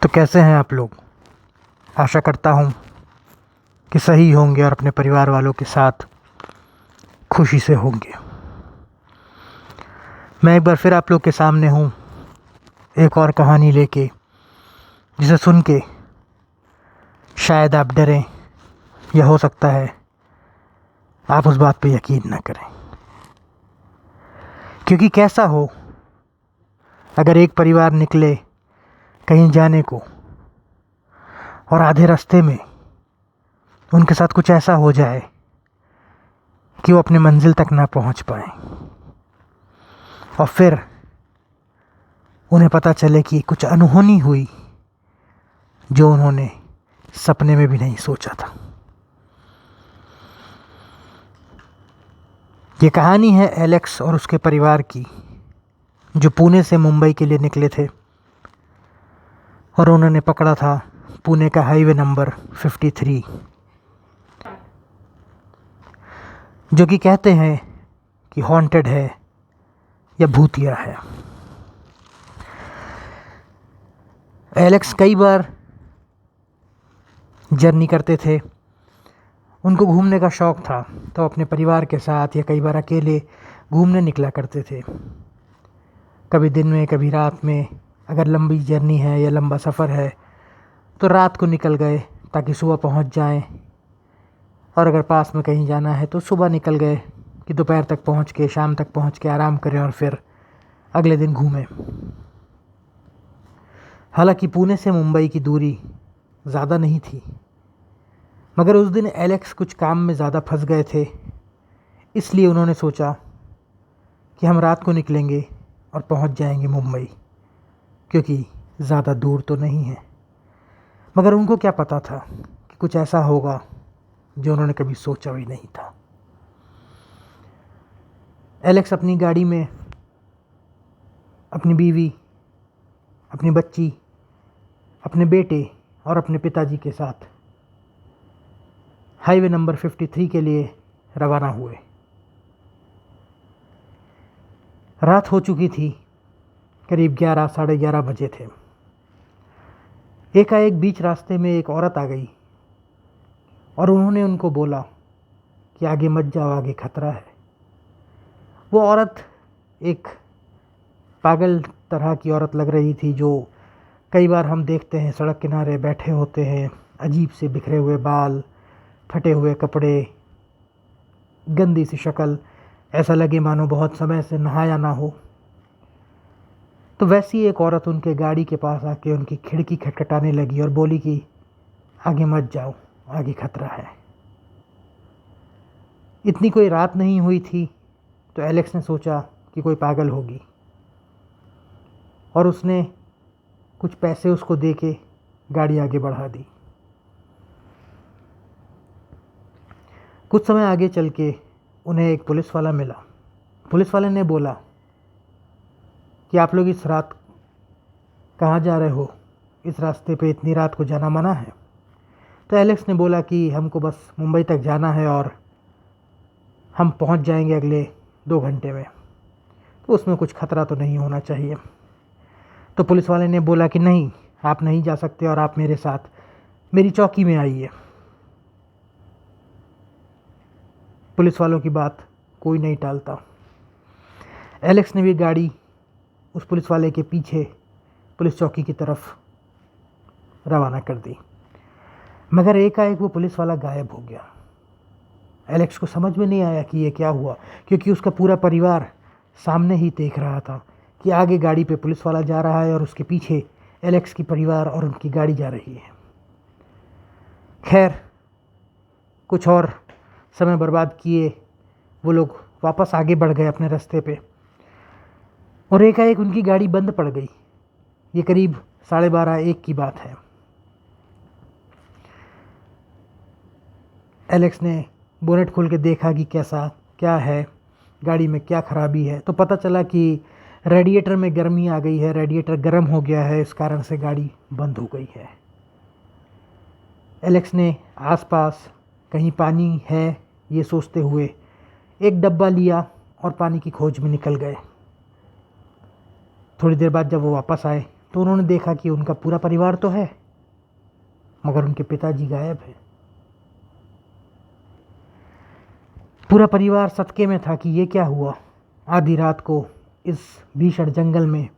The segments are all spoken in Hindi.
तो कैसे हैं आप लोग। आशा करता हूँ कि सही होंगे और अपने परिवार वालों के साथ खुशी से होंगे। मैं एक बार फिर आप लोग के सामने हूँ एक और कहानी लेके, जिसे सुन के शायद आप डरें या हो सकता है आप उस बात पे यकीन ना करें। क्योंकि कैसा हो अगर एक परिवार निकले कहीं जाने को और आधे रास्ते में उनके साथ कुछ ऐसा हो जाए कि वो अपनी मंजिल तक ना पहुंच पाए और फिर उन्हें पता चले कि कुछ अनहोनी हुई जो उन्होंने सपने में भी नहीं सोचा था। ये कहानी है एलेक्स और उसके परिवार की, जो पुणे से मुंबई के लिए निकले थे और उन्होंने पकड़ा था पुणे का हाईवे नंबर 53, जो कि कहते हैं कि हॉन्टेड है या भूतिया है। एलेक्स कई बार जर्नी करते थे, उनको घूमने का शौक़ था, तो अपने परिवार के साथ या कई बार अकेले घूमने निकला करते थे। कभी दिन में कभी रात में, अगर लंबी जर्नी है या लंबा सफ़र है तो रात को निकल गए ताकि सुबह पहुंच जाएं, और अगर पास में कहीं जाना है तो सुबह निकल गए कि दोपहर तक पहुंच के शाम तक पहुंच के आराम करें और फिर अगले दिन घूमें। हालांकि पुणे से मुंबई की दूरी ज़्यादा नहीं थी, मगर उस दिन एलेक्स कुछ काम में ज़्यादा फंस गए थे, इसलिए उन्होंने सोचा कि हम रात को निकलेंगे और पहुंच जाएंगे मुंबई, क्योंकि ज़्यादा दूर तो नहीं है। मगर उनको क्या पता था कि कुछ ऐसा होगा जो उन्होंने कभी सोचा भी नहीं था। एलेक्स अपनी गाड़ी में अपनी बीवी, अपनी बच्ची, अपने बेटे और अपने पिताजी के साथ हाईवे नंबर 53 के लिए रवाना हुए। रात हो चुकी थी, करीब 11 साढ़े 11 बजे थे। एकाएक बीच रास्ते में एक औरत आ गई और उन्होंने उनको बोला कि आगे मत जाओ, आगे खतरा है। वो औरत एक पागल तरह की औरत लग रही थी, जो कई बार हम देखते हैं सड़क किनारे बैठे होते हैं, अजीब से बिखरे हुए बाल, फटे हुए कपड़े, गंदी सी शक्ल, ऐसा लगे मानो बहुत समय से नहाया ना हो। तो वैसी एक औरत उनके गाड़ी के पास आके उनकी खिड़की खटखटाने लगी और बोली कि आगे मत जाओ, आगे खतरा है। इतनी कोई रात नहीं हुई थी, तो एलेक्स ने सोचा कि कोई पागल होगी और उसने कुछ पैसे उसको दे के गाड़ी आगे बढ़ा दी। कुछ समय आगे चल के उन्हें एक पुलिस वाला मिला। पुलिस वाले ने बोला कि आप लोग इस रात कहाँ जा रहे हो, इस रास्ते पे इतनी रात को जाना मना है। तो एलेक्स ने बोला कि हमको बस मुंबई तक जाना है और हम पहुंच जाएंगे अगले 2 घंटे में, तो उसमें कुछ खतरा तो नहीं होना चाहिए। तो पुलिस वाले ने बोला कि नहीं, आप नहीं जा सकते और आप मेरे साथ मेरी चौकी में आइए। पुलिस वालों की बात कोई नहीं टालता। एलेक्स ने भी गाड़ी उस पुलिस वाले के पीछे पुलिस चौकी की तरफ रवाना कर दी, मगर एकाएक वो पुलिस वाला गायब हो गया। एलेक्स को समझ में नहीं आया कि ये क्या हुआ, क्योंकि उसका पूरा परिवार सामने ही देख रहा था कि आगे गाड़ी पे पुलिस वाला जा रहा है और उसके पीछे एलेक्स की परिवार और उनकी गाड़ी जा रही है। खैर, कुछ और समय बर्बाद किए वो लोग वापस आगे बढ़ गए अपने रास्ते पे, और एकाएक उनकी गाड़ी बंद पड़ गई। ये करीब 12:30-1 की बात है। एलेक्स ने बोनेट खोल के देखा कि कैसा क्या है, गाड़ी में क्या खराबी है। तो पता चला कि रेडिएटर में गर्मी आ गई है, रेडिएटर गर्म हो गया है, इस कारण से गाड़ी बंद हो गई है। एलेक्स ने आसपास कहीं पानी है ये सोचते हुए एक डब्बा लिया और पानी की खोज में निकल गए। थोड़ी देर बाद जब वो वापस आए तो उन्होंने देखा कि उनका पूरा परिवार तो है मगर उनके पिताजी गायब हैं। पूरा परिवार सदके में था कि ये क्या हुआ। आधी रात को इस भीषण जंगल में,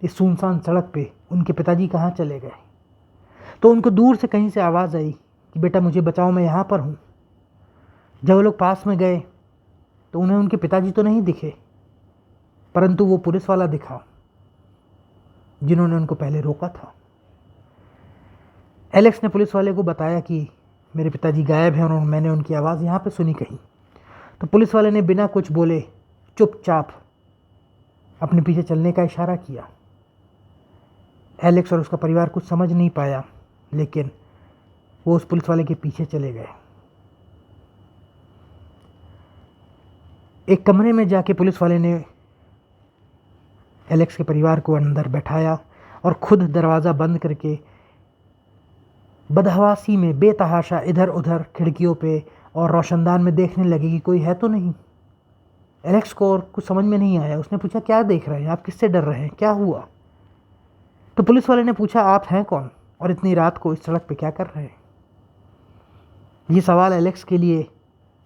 इस सुनसान सड़क पे उनके पिताजी कहाँ चले गए। तो उनको दूर से कहीं से आवाज़ आई कि बेटा मुझे बचाओ, मैं यहाँ पर हूँ। जब वो लोग पास में गए तो उन्हें उनके पिताजी तो नहीं दिखे, परंतु वो पुलिस वाला दिखा जिन्होंने उनको पहले रोका था। एलेक्स ने पुलिस वाले को बताया कि मेरे पिताजी गायब हैं और मैंने उनकी आवाज़ यहाँ पे सुनी कहीं। तो पुलिस वाले ने बिना कुछ बोले चुपचाप अपने पीछे चलने का इशारा किया। एलेक्स और उसका परिवार कुछ समझ नहीं पाया, लेकिन वो उस पुलिस वाले के पीछे चले गए। एक कमरे में जाके पुलिस वाले ने एलेक्स के परिवार को अंदर बैठाया और खुद दरवाज़ा बंद करके बदहवासी में बेतहाशा इधर उधर खिड़कियों पे और रोशनदान में देखने लगे कि कोई है तो नहीं। एलेक्स को और कुछ समझ में नहीं आया। उसने पूछा क्या देख रहे हैं आप, किससे डर रहे हैं, क्या हुआ। तो पुलिस वाले ने पूछा आप हैं कौन और इतनी रात को इस सड़क पे क्या कर रहे हैं। ये सवाल एलेक्स के लिए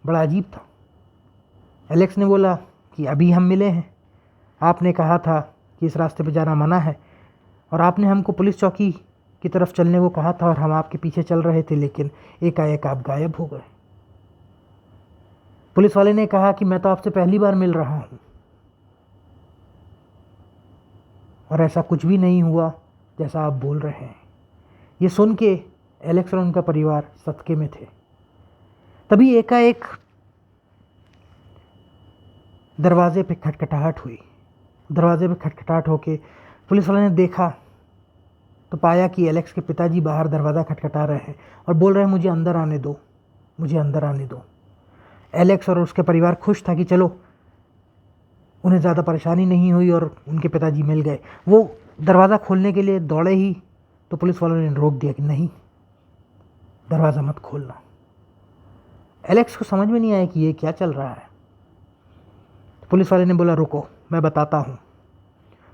बड़ा अजीब था। एलेक्स ने बोला कि अभी हम मिले हैं, आपने कहा था कि इस रास्ते पे जाना मना है और आपने हमको पुलिस चौकी की तरफ चलने को कहा था और हम आपके पीछे चल रहे थे, लेकिन एकाएक आप गायब हो गए। पुलिस वाले ने कहा कि मैं तो आपसे पहली बार मिल रहा हूँ और ऐसा कुछ भी नहीं हुआ जैसा आप बोल रहे हैं। ये सुन के एलेक्स और उनका परिवार सदके में थे। तभी एकाएक दरवाजे पे खटखटाहट हुई। दरवाजे पे खटखटाहट होके पुलिस वाले ने देखा तो पाया कि एलेक्स के पिताजी बाहर दरवाज़ा खटखटा रहे हैं और बोल रहे हैं मुझे अंदर आने दो, मुझे अंदर आने दो। एलेक्स और उसके परिवार खुश था कि चलो उन्हें ज़्यादा परेशानी नहीं हुई और उनके पिताजी मिल गए। वो दरवाज़ा खोलने के लिए दौड़े ही तो पुलिस वालों ने रोक दिया कि नहीं, दरवाज़ा मत खोलना। एलेक्स को समझ में नहीं आया कि ये क्या चल रहा है। तो पुलिस वाले ने बोला रुको मैं बताता हूँ।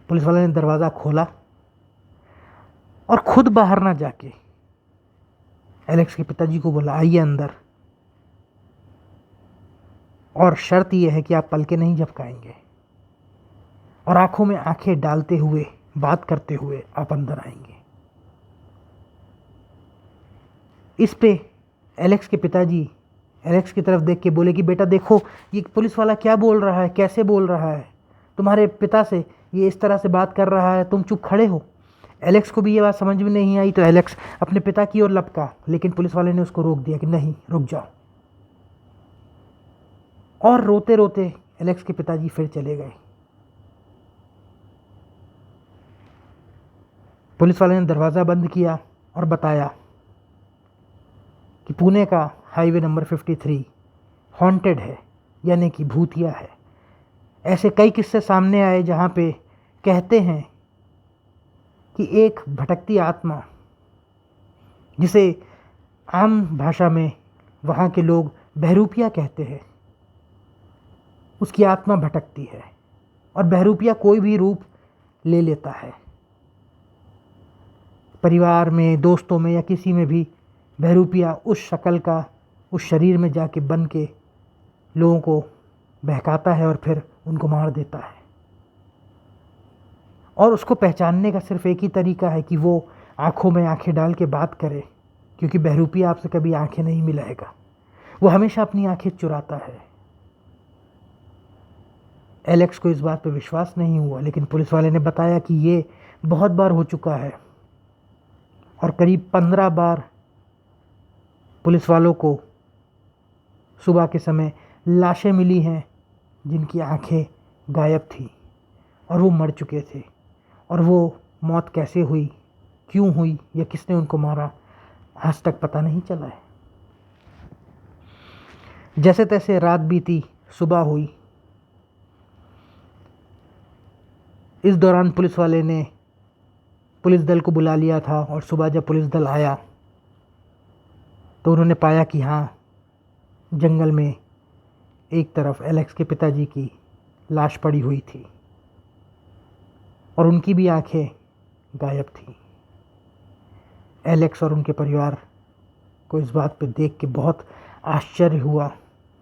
पुलिस वाले ने दरवाज़ा खोला और खुद बाहर ना जाके एलेक्स के पिताजी को बोला आइए अंदर, और शर्त यह है कि आप पलके नहीं झपकाएंगे और आंखों में आंखें डालते हुए बात करते हुए आप अंदर आएंगे। इस पे एलेक्स के पिताजी एलेक्स की तरफ देख के बोले कि बेटा देखो ये पुलिस वाला क्या बोल रहा है, कैसे बोल रहा है, तुम्हारे पिता से ये इस तरह से बात कर रहा है, तुम चुप खड़े हो। एलेक्स को भी ये बात समझ में नहीं आई तो एलेक्स अपने पिता की ओर लपका, लेकिन पुलिस वाले ने उसको रोक दिया कि नहीं रुक जाओ। और रोते रोते एलेक्स के पिताजी फिर चले गए। पुलिस वाले ने दरवाज़ा बंद किया और बताया कि पुणे का हाईवे नंबर 53 हॉन्टेड है, यानी कि भूतिया है। ऐसे कई किस्से सामने आए जहाँ पे कहते हैं कि एक भटकती आत्मा, जिसे आम भाषा में वहाँ के लोग बहरूपिया कहते हैं, उसकी आत्मा भटकती है और बहरूपिया कोई भी रूप ले लेता है। परिवार में, दोस्तों में या किसी में भी बहरूपिया उस शक्ल का उस शरीर में जाके बन के लोगों को बहकाता है और फिर उनको मार देता है। और उसको पहचानने का सिर्फ एक ही तरीका है कि वो आँखों में आंखें डाल के बात करे, क्योंकि बहरूपिया आपसे कभी आंखें नहीं मिलाएगा, वो हमेशा अपनी आंखें चुराता है। एलेक्स को इस बात पे विश्वास नहीं हुआ, लेकिन पुलिस वाले ने बताया कि ये बहुत बार हो चुका है और करीब 15 बार पुलिस वालों को सुबह के समय लाशें मिली हैं जिनकी आंखें गायब थी और वो मर चुके थे, और वो मौत कैसे हुई, क्यों हुई या किसने उनको मारा आज तक पता नहीं चला है। जैसे तैसे रात बीती, सुबह हुई। इस दौरान पुलिस वाले ने पुलिस दल को बुला लिया था और सुबह जब पुलिस दल आया तो उन्होंने पाया कि हाँ, जंगल में एक तरफ एलेक्स के पिताजी की लाश पड़ी हुई थी और उनकी भी आंखें गायब थी। एलेक्स और उनके परिवार को इस बात पे देख के बहुत आश्चर्य हुआ।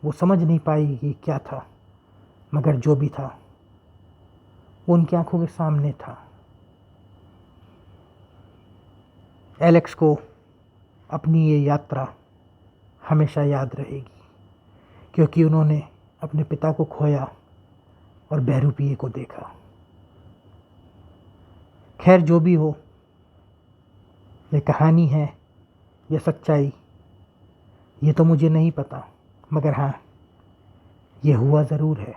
वो समझ नहीं पाई कि क्या था, मगर जो भी था वो उनकी आंखों के सामने था। एलेक्स को अपनी ये यात्रा हमेशा याद रहेगी, क्योंकि उन्होंने अपने पिता को खोया और बहरूपिये को देखा। खैर, जो भी हो, ये कहानी है, ये सच्चाई, ये तो मुझे नहीं पता, मगर हाँ, ये हुआ ज़रूर है।